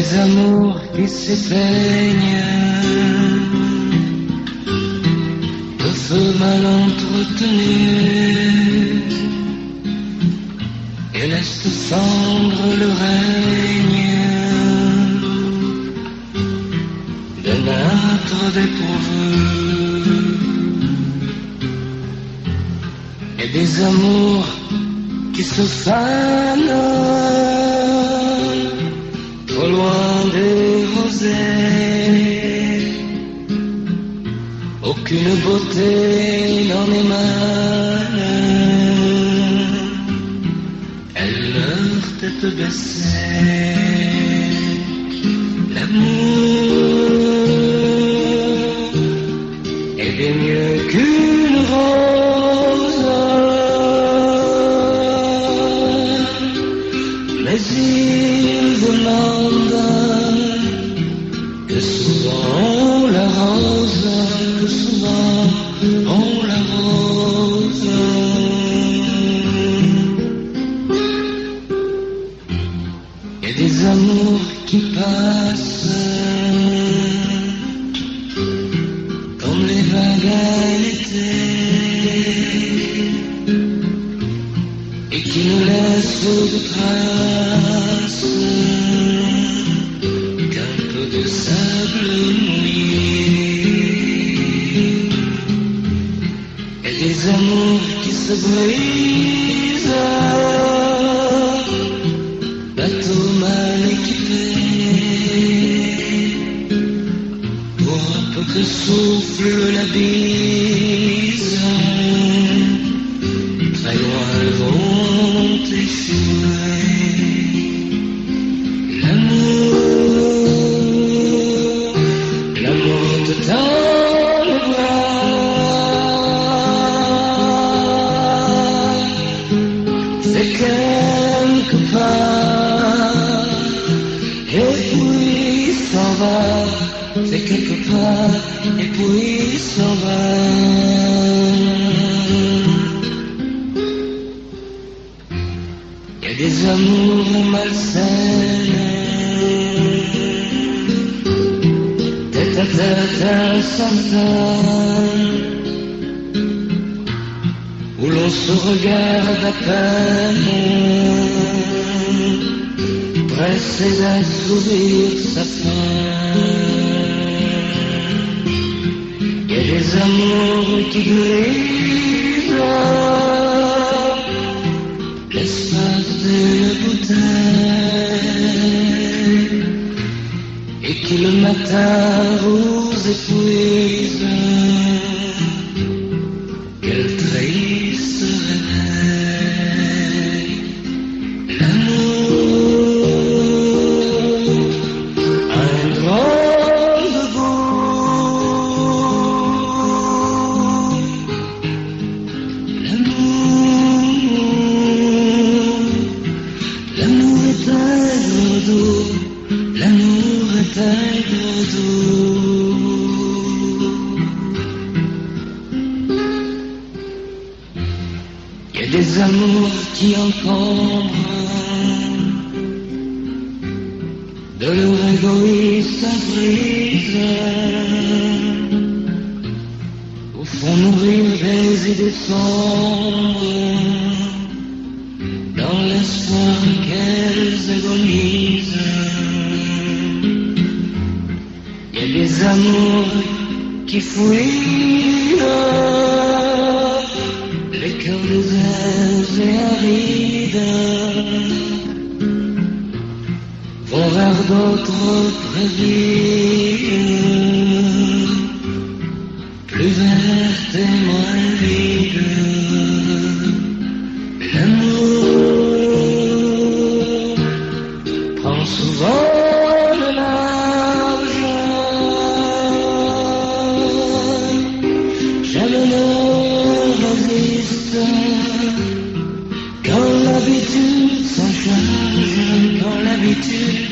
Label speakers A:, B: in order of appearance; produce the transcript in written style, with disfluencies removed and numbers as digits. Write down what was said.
A: des amours qui s'éteignent de feu mal entretenu et laissent fendre le règne d'un âtre dépourvu, et des amours qui se fanent trop loin des rosées. Aucune beauté n'en émane, elle meurt tête baissée. L'amour est bien mieux qu'une rose, mais il demande que souvent on l'arrose, que souvent on l'arrose. Il y a des amours qui passent comme les vagues à l'été et qui nous laissent de traces qu'un peu de sable mouillé. Et des amours qui se brisent, bateau mal équipé, pour un peu que souffle la bise, très loin vont échouer. L'amour te tend le bras, c'est quelque part, et puis s'en va, c'est quelque part, et puis s'en va. Il y a des amours malsaines, tête à tête incertain, où l'on se regarde à peine, pressé d'assouvir sa faim. Il y a des amours qui grisent l'espace d'une bouteille et qui le matin vous épuise. Quel triste réveil. L'amour a un drôle de goût. L'amour est aigre doux, l'amour est aigre doux. Il y a des amours qui encombrent de leur égoïste emprise, où font nourrir des idées sombres dans l'espoir qu'elles agonisent. Il y a des amours qui fuient les cœurs déserts et arides, vont vers d'autres prairies, plus vertes et moins vides. L'amour prend souvent le large, jamais ne résiste, quand l'habitude s'en charge, quand l'habitude